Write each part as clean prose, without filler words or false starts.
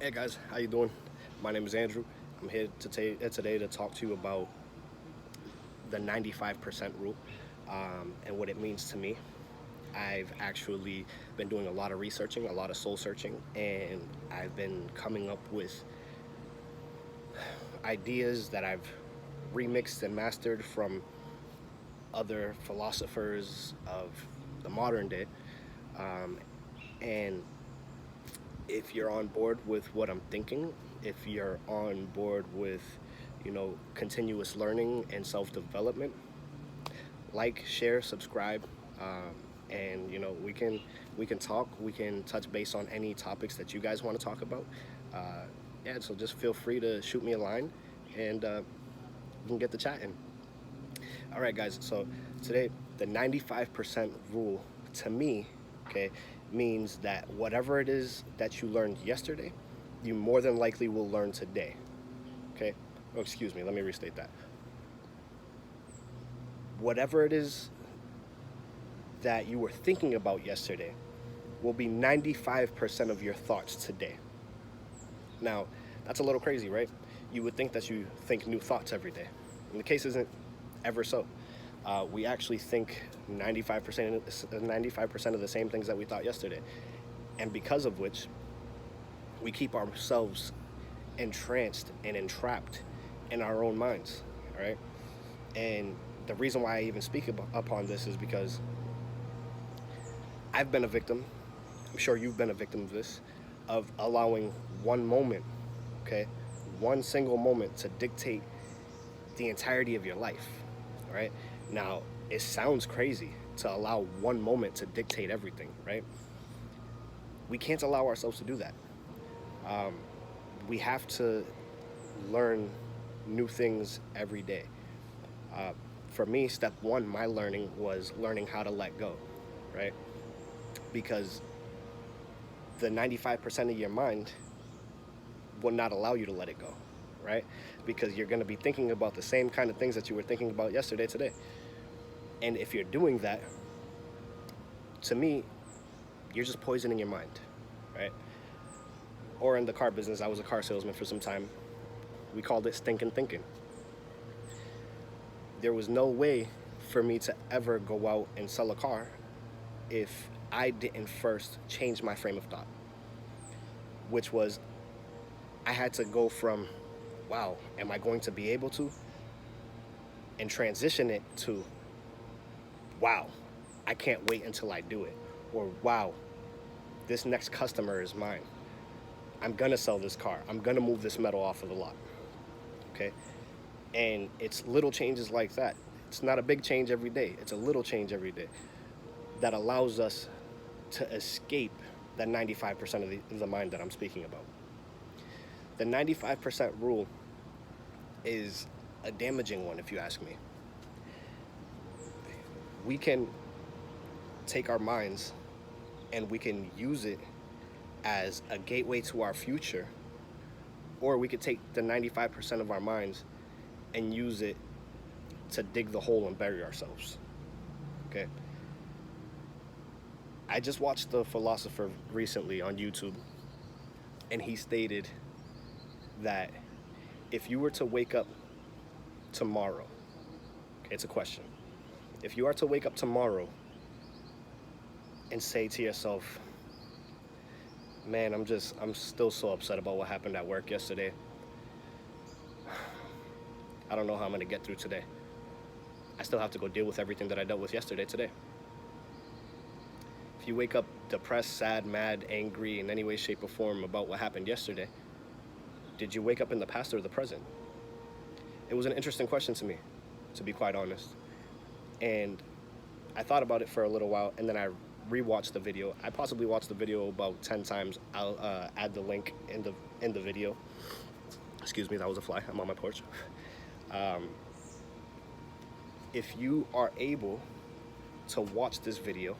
Hey guys, how you doing? My name is Andrew. I'm here today to talk to you about the 95% rule and what it means to me. I've actually been doing a lot of researching, a lot of soul searching, and I've been coming up with ideas that I've remixed and mastered from other philosophers of the modern day. Um, and if you're on board with what I'm thinking, if you're on board with, continuous learning and self-development, like, share, subscribe, and we can talk. We can touch base on any topics that you guys want to talk about. Yeah, so just feel free to shoot me a line, and we can get the chatting. All right, guys. So today, the 95% rule to me, okay, means that whatever it is that you learned yesterday, you more than likely will learn today. Okay. Oh, excuse me. Let me restate that. Whatever it is that you were thinking about yesterday will be 95% of your thoughts today. Now, that's a little crazy, right? You would think that you think new thoughts every day. And the case isn't ever so. We actually think 95% of the same things that we thought yesterday. And because of which, we keep ourselves entranced and entrapped in our own minds, all right? And the reason why I even speak upon this is because I've been a victim. I'm sure you've been a victim of this, of allowing one moment, okay, one single moment to dictate the entirety of your life, right? Now, it sounds crazy to allow one moment to dictate everything, right? We can't allow ourselves to do that. We have to learn new things every day. Uh, for me, step one, my learning was learning how to let go, right? Because the 95% of your mind will not allow you to let it go, right? Because you're going to be thinking about the same kind of things that you were thinking about yesterday, today. And if you're doing that, to me, you're just poisoning your mind, right? Or in the car business, I was a car salesman for some time. We called it stinking thinking. There was no way for me to ever go out and sell a car if I didn't first change my frame of thought, which was I had to go from, wow, am I going to be able to? And transition it to, wow, I can't wait until I do it. Or, wow, this next customer is mine. I'm gonna sell this car. I'm gonna move this metal off of the lot. Okay? And it's little changes like that. It's not a big change every day, it's a little change every day that allows us to escape that 95% of the mind that I'm speaking about. The 95% rule is a damaging one, if you ask me. We can take our minds and we can use it as a gateway to our future, or we could take the 95% of our minds and use it to dig the hole and bury ourselves. Okay? I just watched the philosopher recently on YouTube, and he stated that if you were to wake up tomorrow, okay, it's a question. If you are to wake up tomorrow and say to yourself, man, I'm still so upset about what happened at work yesterday. I don't know how I'm gonna get through today. I still have to go deal with everything that I dealt with yesterday today. If you wake up depressed, sad, mad, angry in any way, shape, or form about what happened yesterday, did you wake up in the past or the present? It was an interesting question to me, to be quite honest. And I thought about it for a little while, and then I rewatched the video. I possibly watched the video about 10 times. I'll add the link in the video. Excuse me, that was a fly. I'm on my porch. If you are able to watch this video,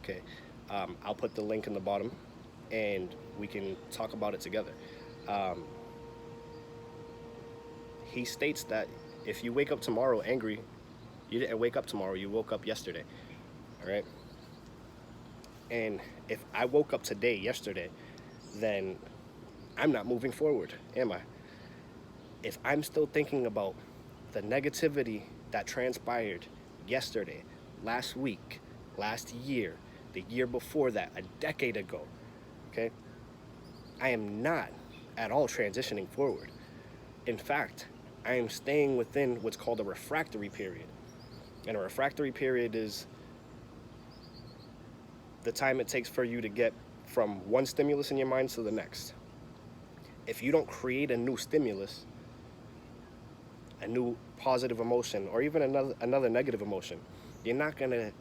okay, I'll put the link in the bottom, and we can talk about it together. He states that if you wake up tomorrow angry, you didn't wake up tomorrow, you woke up yesterday. All right? And if I woke up today, yesterday, then I'm not moving forward, am I? If I'm still thinking about the negativity that transpired yesterday, last week, last year, the year before that, a decade ago, okay, I am not at all transitioning forward. In fact, I am staying within what's called a refractory period. And a refractory period is the time it takes for you to get from one stimulus in your mind to the next. If you don't create a new stimulus, a new positive emotion, or even another negative emotion, you're not going to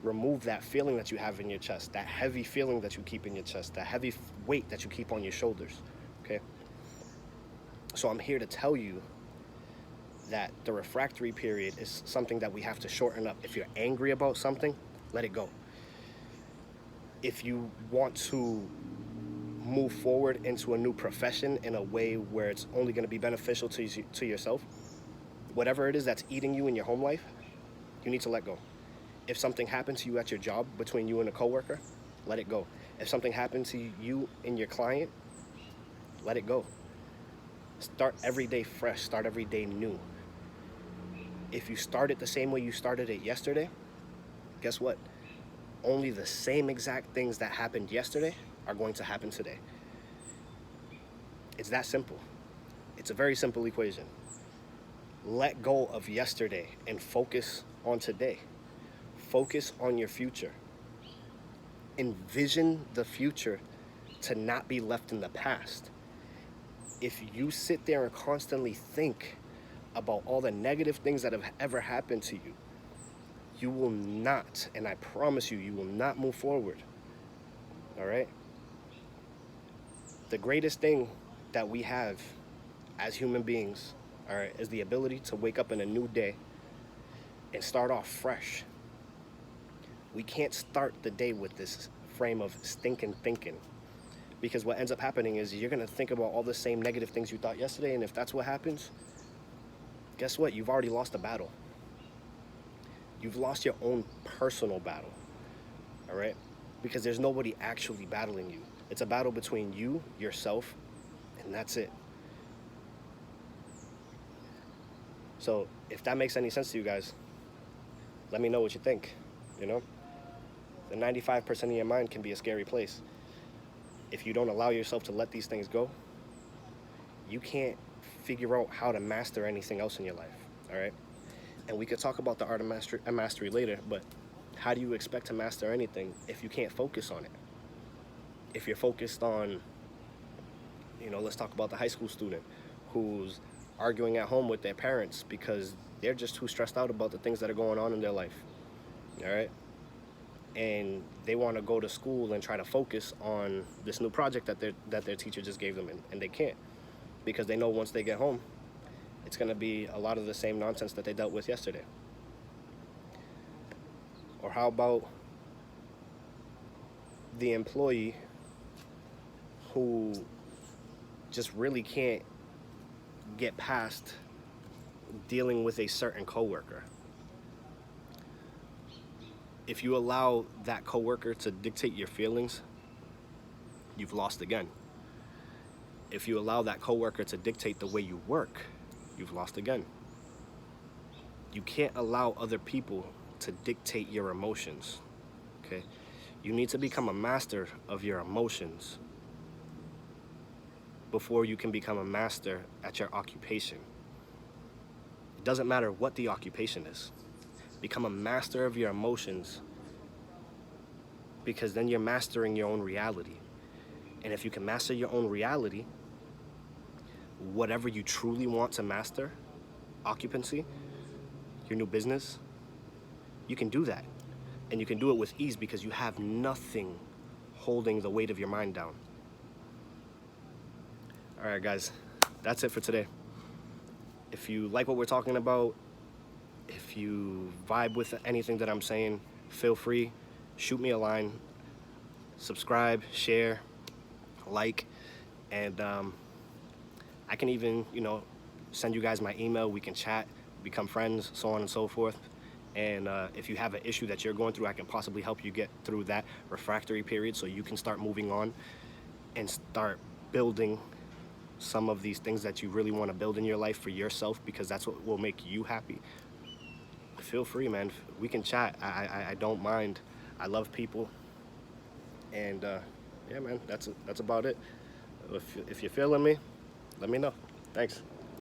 remove that feeling that you have in your chest, that heavy feeling that you keep in your chest, that heavy weight that you keep on your shoulders, okay? So I'm here to tell you that the refractory period is something that we have to shorten up. If you're angry about something, let it go. If you want to move forward into a new profession in a way where it's only going to be beneficial to yourself, whatever it is that's eating you in your home life, you need to let go. If something happened to you at your job between you and a coworker, let it go. If something happened to you and your client, let it go. Start every day fresh, start every day new. If you start it the same way you started it yesterday, guess what? Only the same exact things that happened yesterday are going to happen today. It's that simple. It's a very simple equation. Let go of yesterday and focus on today. Focus on your future. Envision the future to not be left in the past. If you sit there and constantly think about all the negative things that have ever happened to you, you will not, and I promise you, you will not move forward. All right? The greatest thing that we have as human beings, all right, is the ability to wake up in a new day and start off fresh. We can't start the day with this frame of stinking thinking, because what ends up happening is you're going to think about all the same negative things you thought yesterday, and if that's what happens, guess what? You've already lost the battle. You've lost your own personal battle, all right? Because there's nobody actually battling you. It's a battle between you, yourself, and that's it. So if that makes any sense to you guys, let me know what you think, you know? The 95% of your mind can be a scary place. If you don't allow yourself to let these things go, you can't figure out how to master anything else in your life, all right? And we could talk about the art of mastery later, but how do you expect to master anything if you can't focus on it? If you're focused on, let's talk about the high school student who's arguing at home with their parents because they're just too stressed out about the things that are going on in their life, all right? And they want to go to school and try to focus on this new project that their teacher just gave them, and they can't, because they know once they get home, it's going to be a lot of the same nonsense that they dealt with yesterday. Or how about the employee who just really can't get past dealing with a certain coworker? If you allow that coworker to dictate your feelings, you've lost again. If you allow that coworker to dictate the way you work, you've lost again. You can't allow other people to dictate your emotions, okay? You need to become a master of your emotions before you can become a master at your occupation. It doesn't matter what the occupation is. Become a master of your emotions, because then you're mastering your own reality. And if you can master your own reality, whatever you truly want to master, occupancy, your new business, you can do that. And you can do it with ease because you have nothing holding the weight of your mind down. All right, guys, that's it for today. If you like what we're talking about, if you vibe with anything that I'm saying, feel free, shoot me a line, subscribe, share, like, and I can even, send you guys my email. We can chat, become friends, so on and so forth. And if you have an issue that you're going through, I can possibly help you get through that refractory period so you can start moving on and start building some of these things that you really want to build in your life for yourself, because that's what will make you happy, feel free, man. We can chat. I don't mind. I love people, and yeah, man, that's about it. If you're feeling me, let me know. Thanks.